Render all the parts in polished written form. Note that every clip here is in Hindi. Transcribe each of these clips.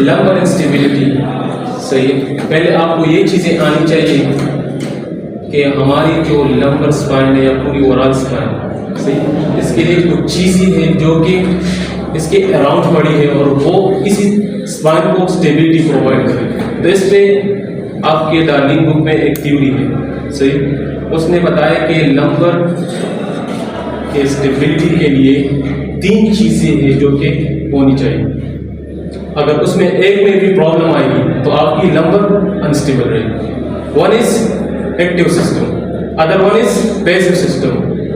Lumbar instability. सही, पहले आपको ये चीज़ें आनी चाहिए कि हमारी जो लंबर स्पाइन है या पूरी ओवरऑल स्पाइन, सही, इसके लिए कुछ चीज़ें हैं जो कि इसके अराउंड पड़ी है और वो इसी स्पाइन को स्टेबिलिटी प्रोवाइड करे। तो इस पर आपके डार्लिंग बुक में एक थ्योरी है, सही, उसने बताया कि लंबर के स्टेबिलिटी के लिए 3 चीज़ें हैं जो कि होनी चाहिए। अगर उसमें एक में भी प्रॉब्लम आएगी तो आपकी लंबर अनस्टेबल रहेगी। One is active system, other one is passive system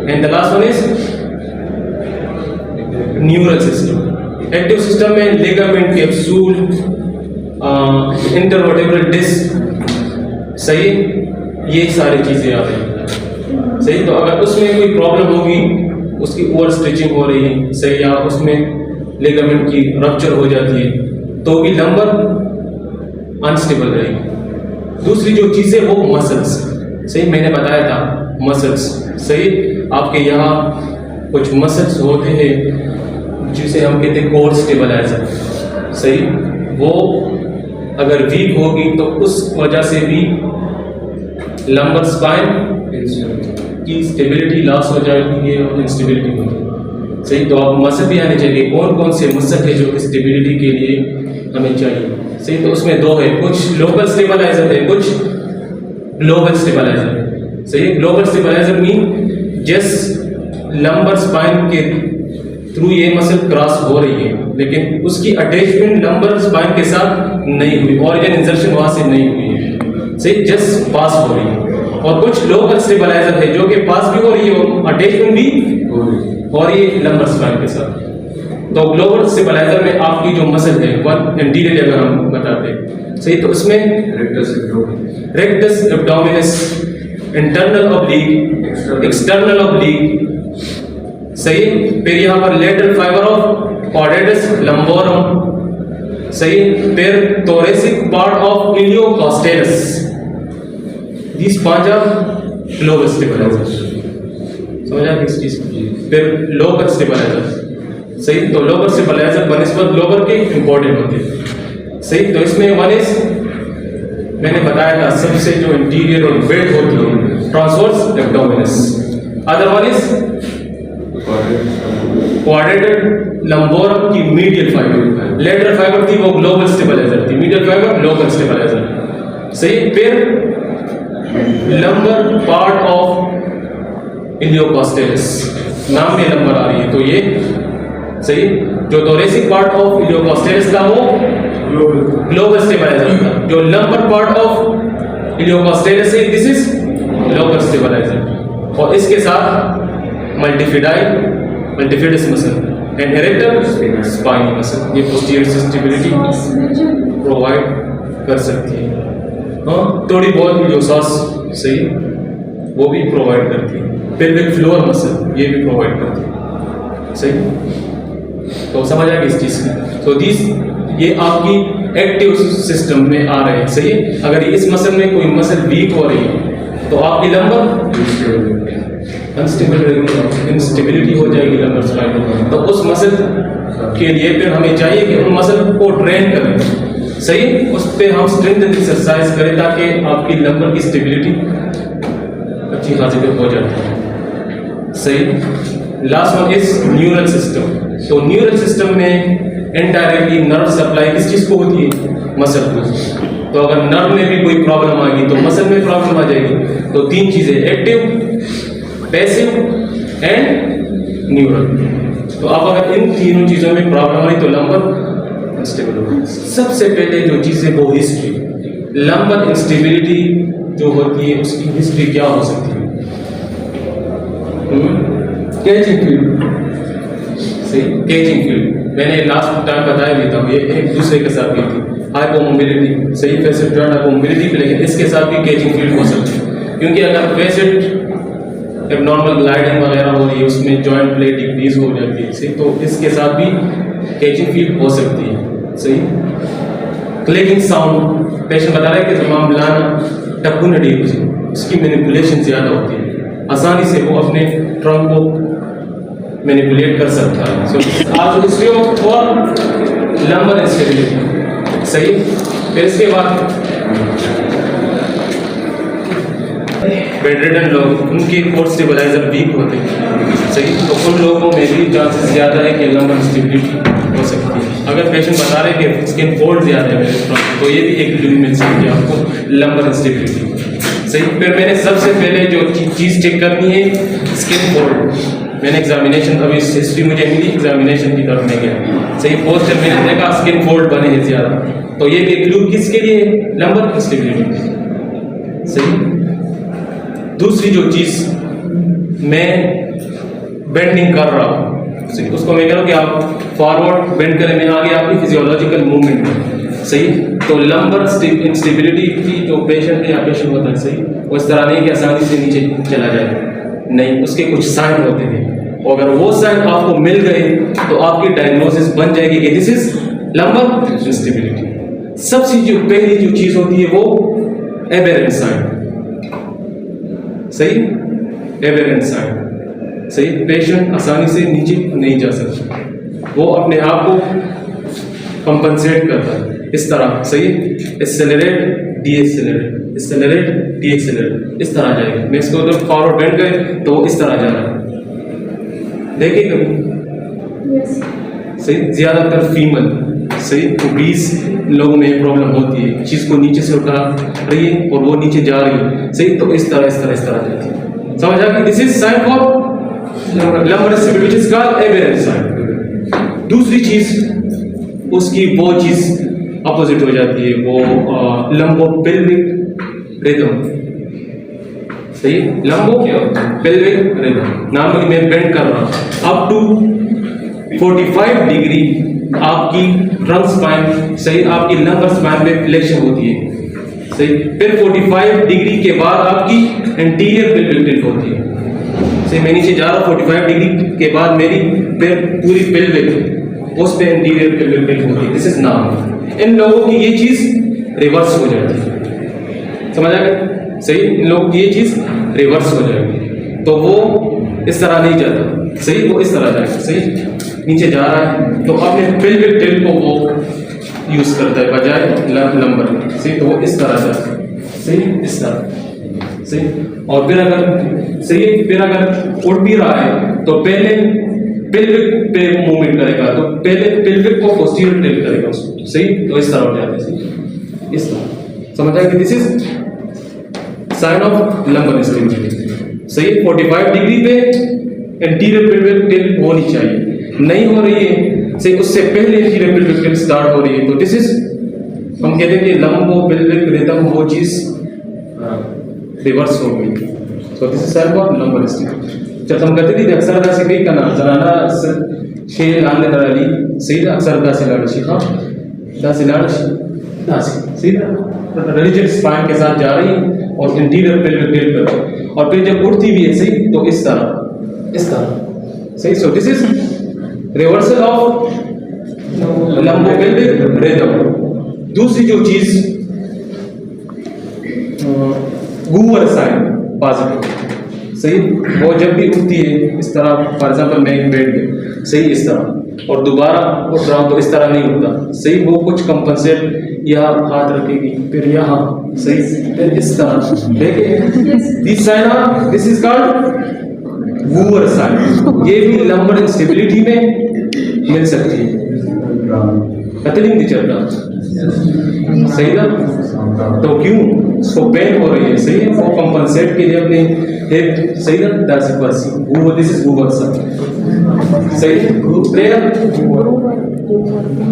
and the last one is neural system. Active system में लिगामेंट, कैप्सूल, इंटरवर्टेब्रल डिस्क, सही, ये सारी चीज़ें आ रही हैं, सही। तो अगर उसमें कोई प्रॉब्लम होगी, उसकी ओवर स्ट्रेचिंग हो रही है, सही, या उसमें लिगामेंट की रप्चर हो जाती है, तो भी लंबर अनस्टेबल रहेगी। दूसरी जो चीज़ है वो मसल्स, सही, मैंने बताया था मसल्स, सही, आपके यहाँ कुछ मसल्स होते हैं जिसे हम कहते हैं कोर स्टेबलाइजर, सही, वो अगर वीक होगी तो उस वजह से भी लंबर स्पाइन की स्टेबिलिटी लॉस हो जाती है और इंस्टेबिलिटी होती है, सही। तो आप मसल भी आने चाहिए, कौन कौन से मसल है जो स्टेबिलिटी के लिए हमें चाहिए, सही। तो उसमें 2 है, कुछ लोकल स्टेबलाइजर है, कुछ ग्लोबल स्टेबलाइजर, सही। ग्लोबल स्टेबलाइजर मीन जिस लंबर स्पाइन के थ्रू ये मसल क्रॉस हो रही है लेकिन उसकी अटैचमेंट लंबर स्पाइन के साथ नहीं हुई, ऑर्गन इंसर्शन वहां से नहीं हुई है, सही, जस्ट पास हो रही है। और कुछ लोकल स्टेबलाइजर है जो कि पास भी हो रही है और अटैचमेंट भी हो रही है लंबर स्पाइन के साथ। तो ग्लोबल स्टेबलाइजर में आपकी जो मसल है वन एंटीरियर अगर हम बताते हैं, सही, तो उसमें rectus abdominis, internal oblique, external oblique, सही, फिर यहाँ पर lateral fibre of quadratus lumborum, सही, फिर thoracic part of iliocostalis, these 5 are global stabilizers, समझा किस चीज की। फिर लोकल स्टेबलाइजर, सही, तो लोकल स्टेबलाइजर बनिस्बत ग्लोबल के इंपॉर्टेंट होते हैं, सही। तो इसमें वन इज मैंने बताया था सबसे जो इंटीरियर और वेट होती है transverse abdominis, other one is quadratus lumborum की मीडियल फाइबर, लेटरल फाइबर थी वो ग्लोबल स्टेबलाइजर थी, मीडियल फाइबर लोकल स्टेबलाइजर, सही। फिर लंबर पार्ट ऑफ इलियोकोस्टेलस, नाम में लंबर आ रही है तो ये, सही, जो थोरेसिक पार्ट ऑफ इलियोकोस्टेलस था वो ग्लोबल स्टेबलाइजर था, जो लंबर पार्ट ऑफ इलियोकोस्टेलस है दिस इज लोकल स्टेबलाइजर। और इसके साथ multifidus muscle and erector spinae muscle, ये पोस्टीरियर स्टेबिलिटी प्रोवाइड कर सकती है। हाँ, थोड़ी बहुत जो सांस, सही, वो भी प्रोवाइड करती है। पेल्विक फ्लोर मसल ये भी प्रोवाइड करती है, सही। तो समझ आ गई इस चीज़ की। तो ये आपकी एक्टिव सिस्टम में आ रहे हैं, सही है। अगर इस मसल में कोई मसल वीक हो रही है तो आपकी लंबर अनस्टेबल रहेगी, इंस्टेबिलिटी हो जाएगी लंबर स्पाइन। तो उस मसल के लिए फिर हमें चाहिए कि उन मसल को ट्रेन करें, सही, उस पर हम स्ट्रेंथ एक्सरसाइज करें ताकि आपकी लंबर की स्टेबिलिटी अच्छी खासी हो जाती है, सही। Last one is neural system. तो न्यूरल सिस्टम में इनडायरेक्टली नर्व सप्लाई किस चीज़ को होती है, मसल को। तो अगर नर्व में भी कोई प्रॉब्लम आ गई तो मसल में प्रॉब्लम आ जाएगी। तो 3 चीज़ें, एक्टिव, पैसिव एंड न्यूरल। तो आप अगर इन तीनों चीज़ों में प्रॉब्लम आई तो लंबर अनस्टेबल होगी। सबसे पहले जो चीज़ है वो हिस्ट्री, लंबर इंस्टेबिलिटी जो होती है उसकी हिस्ट्री क्या हो सकती है। कैचिंग फील्ड, सही, कैचिंग फील्ड मैंने लास्ट टाइम बताया भी था, ये एक दूसरे के साथ भी थी, हाइपोमोबिलिटी, सही, फैसेट जॉइंट हाइपोमोबिलिटी, लेकिन इसके साथ भी कैचिंग फील्ड हो सकती है। क्योंकि अगर फैसेट एबनॉर्मल ग्लाइडिंग वगैरह हो रही है उसमें जॉइंट प्ले डिक्रीज हो जाती है, सही, तो इसके साथ भी कैचिंग फील्ड हो सकती है, सही। क्लिकिंग साउंड, पेशेंट बता रहा है कि तमाम लाना टप्पू नडी उसकी मैनिपुलेशन ज़्यादा होती है, आसानी से वो अपने ट्रंक को मैनिपुलेट कर सकता है। सो आज history of for lumbar instability. सही। फिर इसके बाद बेडरिडन लोग, उनके कोर्स स्टेबलाइजर वीक होते हैं, सही, तो उन लोगों में भी चांसेस ज़्यादा है कि लंबर इंस्टेबिलिटी हो सकती है। अगर पेशेंट बता रहे हैं कि स्किन फोल्ड ज़्यादा है मेरे प्रॉब्लम, तो ये भी एक क्लू मिल सकती है आपको लंबर इंस्टेबिलिटी, सही। फिर मैंने सबसे पहले जो चीज़ चेक करनी है स्किन फोल्ड। मैंने एग्जामिनेशन, अभी हिस्ट्री मुझे मिली, एग्जामिनेशन की तरफ में गया, सही। पोस्टर मैंने देखा स्किन फोल्ड बने हैं ज़्यादा, तो ये भी क्लू किसके लिए, लंबर इंस्टेबिलिटी, सही। दूसरी जो चीज़, मैं बेंडिंग कर रहा हूँ, उसको मैं कह रहा हूँ कि आप फॉरवर्ड बेंड करें, मैं आगे आपकी फिजियोलॉजिकल मूवमेंट है, सही। तो लंबर इंस्टेबिलिटी की जो पेशेंट है या पेशेंट होता है, सही, वो इस तरह नहीं कि आसानी से नीचे चला जाए, नहीं, उसके कुछ साइन होते हैं, और अगर वो साइन आपको मिल गए तो आपकी डायग्नोसिस बन जाएगी कि दिस इज लंबर इंस्टेबिलिटी। सबसे जो पहली जो चीज़ होती है वो एबेरेंट साइन, सही, एबेरेंट साइन, सही। पेशेंट आसानी से नीचे नहीं जा सकता, वो अपने आप को कंपनसेट करता है इस तरह, सही। एक्सेलरेट डीएक्सेलरेट, एक्सेलरेट डीएक्सेलरेट, इस तरह जाएगा। मैं इसको तो फॉरवर्ड बेंड करें तो इस तरह जा रहा है, देखिए कभी, सही। ज़्यादातर फीमेल, सही, तो 20 लोगों में प्रॉब्लम होती है, चीज़ को नीचे से उठा रही है और वो नीचे जा रही है, सही, तो इस तरह जाती है, समझ आ गई। This is sign for lumbar instability which is called aberrant sign. दूसरी चीज़, उसकी वो चीज़ अपोजिट हो जाती है, वो लंबोपेल्विक रिदम, सही, लंबोपेल्विक रिदम। नॉर्मली मैं बेंड कर रहा हूँ अप टू 45 डिग्री, आपकी ट्रंक स्पाइन, सही, आपकी लंबर स्पाइन में फ्लेक्शन होती है, सही। फिर 45 डिग्री के बाद आपकी एंटीरियर पेल्विक टिल्ट होती है, सही। मैं नीचे जा रहा हूँ 45 डिग्री के बाद मेरी पूरी पेल्विक, उस पे एंटीरियर पेल्विक टिल्ट होती है, दिस इज नॉर्मल। इन लोगों की ये चीज़ रिवर्स हो जाती है, समझ आ गया, सही। इन लोगों की ये चीज़ रिवर्स हो जाएगी, तो वो इस तरह नहीं जाता, सही, वो इस तरह जाएगा, सही। नीचे जा रहा है तो अपने पेल्विक टिल्ट को वो यूज करता है बजाय लंबर, सही, तो वो इस तरह जाता है, सही, इस तरह, सही। और फिर अगर, सही, फिर अगर उठ भी रहा है तो पहले पेल्विक पे मूवमेंट करेगा, तो पहले पेल्विक को पोस्टीरियर टिल्ट करेगा उसको, सही, तो इस तरह हो जाता है, सही, इस तरह, समझ आया कि this is sign of lumbar instability, सही। 45 डिग्री पे एंटीरियर पेल्विक टिल्ट होनी चाहिए, नहीं हो रही है, सही, उससे पहले एंटीरियर पेल्विक टिल्ट स्टार्ट हो रही है, तो दिस इज, हम कहते हैं कि लंबोपेल्विक रिदम, वो चीज़ रिवर्स हो गई, सो this is sign of lumbar instability. जब हम कहते थे अक्सर दासी कई करना जनाना शेर लाने दराली, सही, अक्सर दासी लाड़शी, हाँ, दासी लाड़शी, दासी, सही, रिजिड स्पाइन के साथ जा रही और इंटीरियर पेल्विक टिल्ट करती, और फिर जब उठती भी है, सही, तो इस तरह, सही। So this is reversal of lumbopelvic rhythm. दूसरी जो चीज, गूवर साइन पॉजिटिव, सही, वो जब भी उठती है इस तरह, फॉर एग्जाम्पल मैं एक बैठ गया, सही, इस तरह, और दोबारा उठ रहा हूँ तो इस तरह नहीं उठता, सही, वो कुछ कंपनसेट, यहाँ हाथ रखेगी, फिर यहाँ, सही, फिर इस तरह, देखिए, this sign, this is called Gower sign. ये भी लंबर इंस्टेबिलिटी में मिल सकती है, कतलिंग दी चलता, सही ना, तो क्यों उसको पेन हो रही है, सही है, वो कंपनसेट के लिए अपने हिप, सही ना, दासी पर्सी, गूवर, दिस इज गूवर साइन, सही, प्लेयर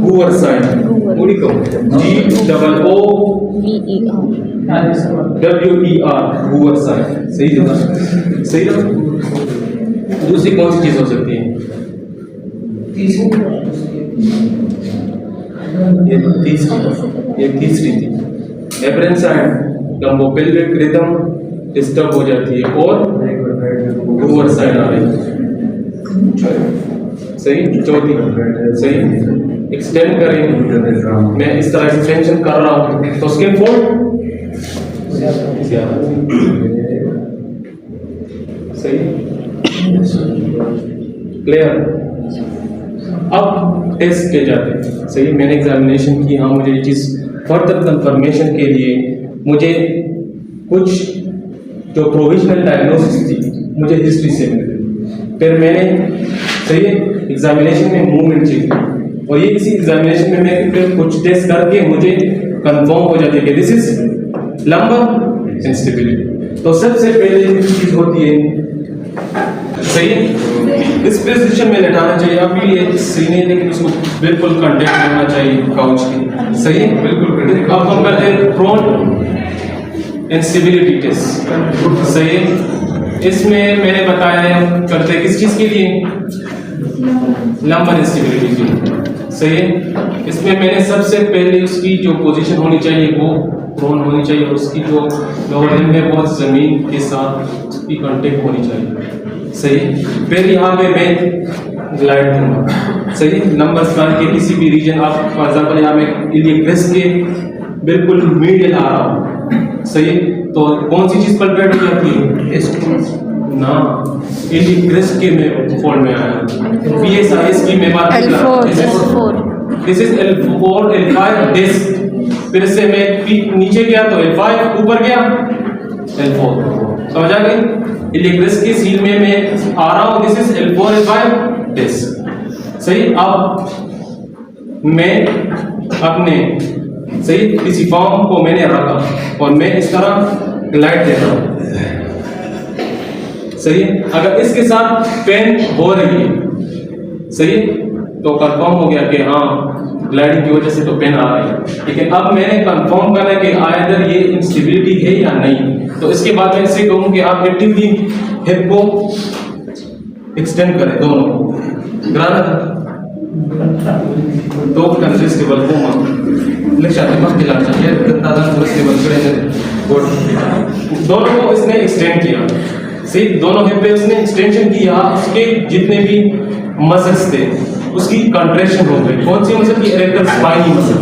गूवर साइन, पूरी को GOOVER गूवर साइन, सही ना, सही ना। दूसरी कौन सी चीज हो सकती है, ये तीसरी थी, एबरेंट साइन, लंबोपेल्विक रिदम डिस्टर्ब हो जाती है और गूवर साइन आ रही है, सही। चौथी, सही, एक्सटेंड करें, मैं इस तरह एक्सटेंशन कर रहा हूँ तो स्किन फोल्ड ज्यादा, सही, क्लियर, अब टेस्ट किए जाते हैं। सही, मैंने एग्जामिनेशन की, हाँ मुझे ये चीज़ फर्दर कंफर्मेशन के लिए मुझे कुछ जो प्रोविजनल डायग्नोसिस थी मुझे हिस्ट्री से मिली। फिर मैंने सही एग्जामिनेशन में मूवमेंट चेक की और ये इसी एग्जामिनेशन में मैं फिर कुछ टेस्ट करके मुझे कंफर्म हो जाती है कि दिस इज लंबर इंस्टेबिलिटी। तो सबसे पहले चीज होती है सही इस पोजीशन में लेटाना चाहिए। अभी ये सीने लेकिन उसको बिल्कुल कंटेक्ट करना चाहिए काउच की। सही, बिल्कुल। अब हम करते हैं प्रोन इंस्टेबिलिटी टेस्ट। सही, इसमें मैंने बताया है करते किस चीज के लिए, लंबर इंस्टेबिलिटी के लिए। सही है, इसमें मैंने सबसे पहले उसकी जो पोजीशन होनी चाहिए वो प्रोन होनी चाहिए और उसकी जो लोअर लिम्ब है बहुत जमीन के साथ उसकी कांटेक्ट होनी चाहिए। सही, फिर यहाँ पे मैं ग्लाइड दूंगा। सही, नंबर स्क्वायर के किसी भी रीजन, आप फॉर एग्जाम्पल यहाँ में इलियक क्रेस्ट के बिल्कुल मीडियल आ रहा हूँ। सही, तो कौन सी चीज पलपेट हो जाती है ना, इलियक क्रेस्ट के में फोल्ड में आया। पीएसआईएस की मैं बात कर रहा हूँ, this is L4 L5 disc. फिर से मैं नीचे गया तो L5, ऊपर गया L4। समझ आ गई? इलियक क्रेस्ट के सील में मैं आ रहा हूँ, this is L4 L5 disc. सही, अब मैं अपने सही किसी फॉर्म को मैंने रखा और मैं इस तरह ग्लाइड दे रहा हूँ। सही, अगर इसके साथ पेन हो रही है सही तो कंफर्म हो गया कि हाँ ग्लाइडिंग की वजह से तो पेन आ रही है। लेकिन अब मैंने कंफर्म करना कि आइदर ये इंस्टेबिलिटी है या नहीं, तो इसके बाद मैं इससे कहूँ कि आप एक्टिवली हिप को एक्सटेंड करें, दोनों दो कंसिस्टेबल को दोनों को इसने एक्सटेंड किया। सही, दोनों हिप पे उसने एक्सटेंशन किया, उसके जितने भी मसल्स थे उसकी कंट्रैक्शन हो गई। कौन सी मसल की, इरेक्टर स्पाइनी मसल।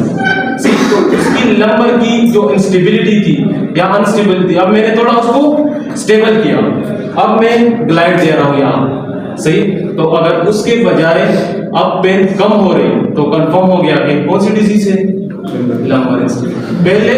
सही, तो उसकी लंबर की जो इंस्टेबिलिटी थी या अनस्टेबल थी, अब मैंने थोड़ा उसको स्टेबल किया। अब मैं ग्लाइड दे रहा हूँ यहाँ। सही, तो अगर उसके बजाय अब पेन कम हो रही तो कंफर्म हो गया कि कौन सी डिजीज है, लंबर इंस्टेबिलिटी। पहले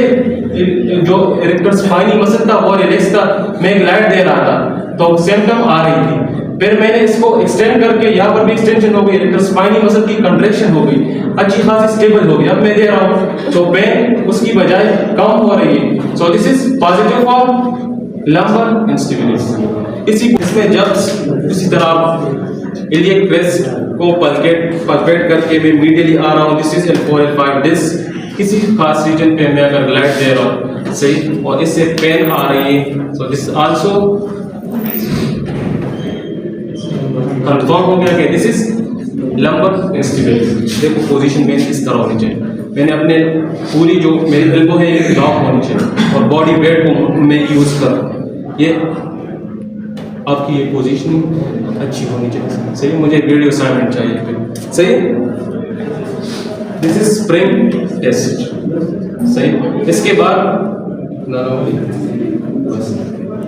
जो इरेक्टर स्पाइनी मसल था और रिलैक्स था, मैं ग्लाइड दे रहा था तो सिम्टम आ रही थी। फिर मैंने इसको एक्सटेंड करके यहाँ पर भी एक्सटेंशन हो गई, इरेक्टर स्पाइनी मसल की कंट्रैक्शन हो गई, अच्छी खासी स्टेबल हो गई। अब मैं दे रहा हूँ तो पेन उसकी बजाय कम हो रही है। सो this is positive for lumbar instability. इसमें जब इसी तरह इलियक क्रेस्ट को पलपेट करके मैं मीडियली आ रहा हूँ, this is L4 L5 disc. किसी खास रीजन पे मैं अगर ग्लाइड दे रहा हूँ सही और इससे पेन आ रही है, सो दिस आल्सो कंफर्म हो गया कि दिस इज लंबर इंस्टेबिलिटी। देखो पोजीशन में इस तरह होनी चाहिए, मैंने अपने पूरी जो मेरी एल्बो है ये लॉक होनी चाहिए और बॉडी वेट को मैं यूज कर, ये आपकी ये पोजीशनिंग अच्छी होनी चाहिए। सही, मुझे वीडियो असाइनमेंट चाहिए फिर। सही, दिस इज स्प्रिंग टेस्ट। सही, इसके बाद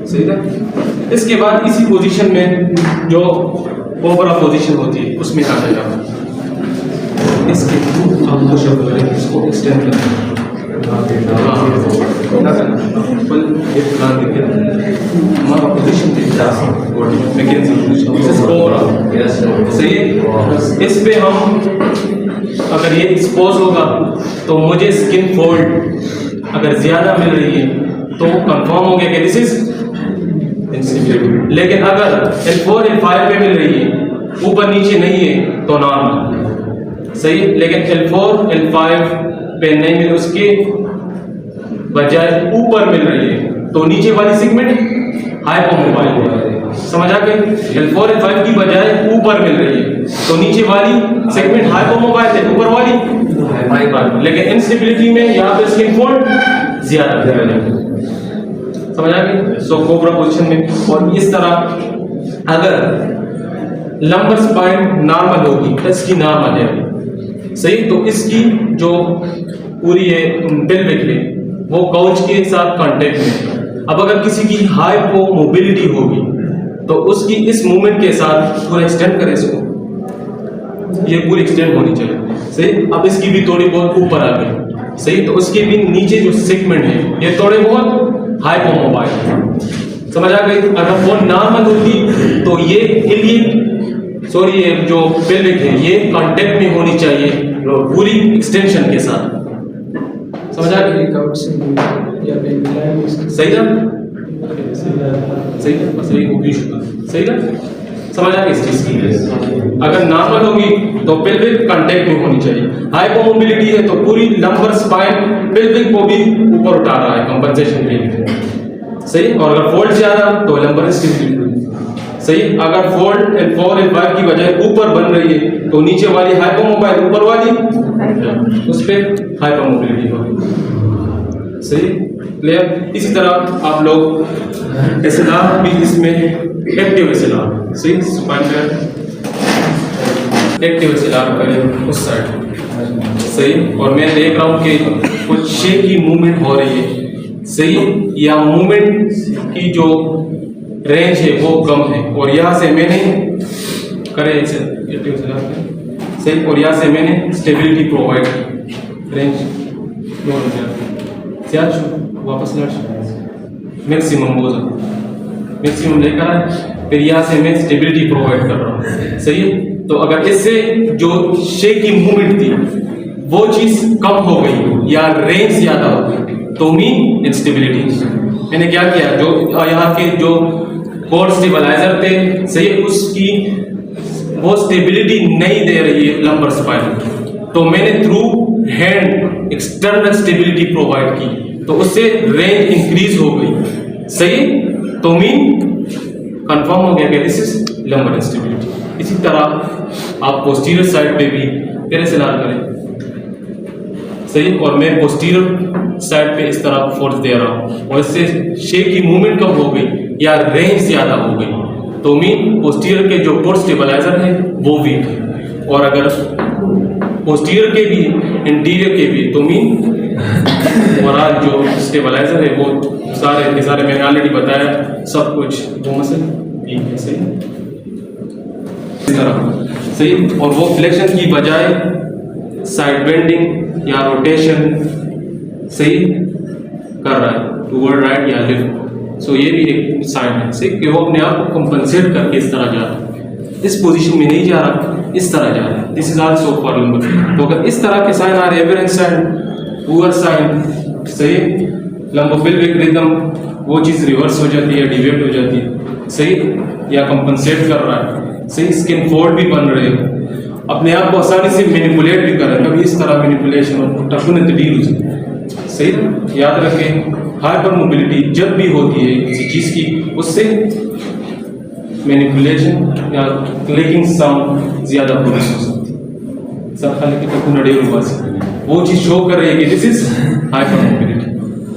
सही था, इसके बाद इसी पोजीशन में जो ओवरऑल पोजीशन होती है उसमें आ जाएगा। इसके आप पुशअप करें, इसको एक्सटेंड करें, हमारा पोजीशन सही है। इस पे हम अगर ये एक्सपोज होगा तो मुझे स्किन फोल्ड अगर ज्यादा मिल रही है तो कंफर्म हो गया कि दिस इज इंस्टेबिलिटी। लेकिन अगर L4 L5 पे मिल रही है, ऊपर नीचे नहीं है तो नॉर्मल। सही, लेकिन L4 L5 पे नहीं मिल, उसके बजाय ऊपर मिल रही है तो नीचे वाली सेगमेंट हाइपोमोबाइल है। समझ आ गई? L4 L5 की बजाय ऊपर मिल रही है तो नीचे वाली सेगमेंट हाइपोमोबाइल है, ऊपर वाली हाइपर। लेकिन इंस्टेबिलिटी में यहाँ पे स्किन फोल्ड ज्यादा है। समझ आ गई? सो कोबरा पोजीशन में। और इस तरह अगर लंबर स्पाइन नॉर्मल होगी, इसकी नॉर्मल है सही, तो इसकी जो पूरी है पेल्विक है वो काउच के साथ कांटेक्ट में। अब अगर किसी की हाइपोमोबिलिटी होगी तो उसकी इस मूवमेंट के साथ पूरा एक्सटेंड करें इसको, ये पूरी एक्सटेंड होनी चाहिए। सही, अब इसकी भी थोड़ी बहुत ऊपर आ गई। सही, तो उसके भी नीचे जो सेगमेंट है ये थोड़े बहुत हाइपोमोबाइल, समझ आ गई। अगर फोन नॉर्मल होती तो ये इलियन सॉरी ये जो पेल्विक है ये कांटेक्ट में होनी चाहिए पूरी एक्सटेंशन के साथ, समझ आ गई। सही ना, सही ना, सही ना, समझ आ गई इस चीज की। अगर नॉर्मल होगी तो पेल्विक कांटेक्ट में होनी चाहिए। हाइपोमोबिलिटी है तो पूरी लंबर स्पाइन पेल्विक को भी ऊपर उठा रहा है कंपनसेशन के लिए। सही, और अगर फोल्ड ज्यादा तो लंबर स्टिफिटी। सही, अगर फोल्ड एंड 4 एंड 5 की बजाय ऊपर बन रही है तो नीचे वाली हाइपोमोबाइल, ऊपर वाली उस पे हाइपोमोबिलिटी होगी। सही, क्लियर। इसी तरह आप लोग एसएलआर भी इसमें एक्टिव एसएलआर, सही, स्पाइन एक्टिव एसएलआर करें उस साइड। सही, और मैं देख रहा हूँ कि कुछ शेप की मूवमेंट हो रही है। सही, या मूवमेंट की जो रेंज है वो कम है, और यहाँ से मैंने करे एक्टिव एसएलआर, सही, और यहाँ से मैंने स्टेबिलिटी प्रोवाइड की। रेंज वापस मैक्सिमम वो मैक्सिमम लेकर आए, फिर यहाँ से मैं स्टेबिलिटी प्रोवाइड कर रहा हूँ। सही है, तो अगर इससे जो शेक की मूवमेंट थी वो चीज कम हो गई या रेंज ज्यादा हो गई तो मीन इंस्टेबिलिटी। मैंने क्या किया, जो यहाँ के जो कोर स्टेबलाइजर थे, सही, उसकी वो स्टेबिलिटी नहीं दे रही है लंबर स्पाइन, तो मैंने through hand external stability provide की, तो उससे रेंज इंक्रीज हो गई। सही, तो मीन कंफर्म हो गया कि दिस इज लंबर इंस्टेबिलिटी। इसी तरह आप पोस्टीरियर साइड पे भी फिर एसएलआर करें। सही, और मैं पोस्टीरियर साइड पे इस तरह फोर्स दे रहा हूँ और इससे शेक की मूवमेंट कम हो गई या रेंज ज्यादा हो गई तो मीन पोस्टीरियर के जो कोर स्टेबलाइजर है वो वीक है, और अगर पोस्टीरियर के भी इंटीरियर के भी तो मीन ओवरऑल जो स्टेबलाइजर है वो सारे के सारे मैंने ऑलरेडी बताया सब कुछ वो मसल वीक है। सही, इस तरह। सही, और वो फ्लेक्शन की बजाय साइड बेंडिंग या रोटेशन सही कर रहा है टूवर्ड राइट या लेफ्ट। सो ये भी एक साइन है, सही, कि वो अपने आप को कंपनसेट करके इस तरह जा रहा है, इस पोजीशन में नहीं जा रहा, इस तरह जा रहा है। This is also for lumbar. तो अगर इस तरह के साइन आ रहे, एवरेज साइन, पुअर साइन, सही, लंबोपेल्विक रिदम, वो चीज रिवर्स हो जाती है, डिवेट हो जाती है। सही, या कंपनसेट कर रहा है। सही, स्किन फोल्ड भी बन रहे हैं, अपने आप को आसानी से मैनिपुलेट भी कर रहे हैं, कभी इस तरह मैनिपुलेशन और टफनेस डील हो जाती है। सही, याद रखें हाइपर मोबिलिटी जब भी होती है किसी चीज की, उससे मैनिपुलेशन या क्लिकिंग साउंड ज्यादा प्रोड्यूस हो सकती है। सब खाली की तक नड़े वो चीज शो कर रही है कि दिस इज हाइपर मोबिलिटी।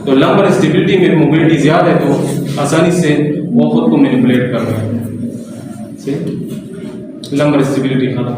तो लंबर स्टेबिलिटी में मोबिलिटी ज्यादा है तो आसानी से वो खुद को मैनिपुलेट कर रहा है। लंबर स्टेबिलिटी खराब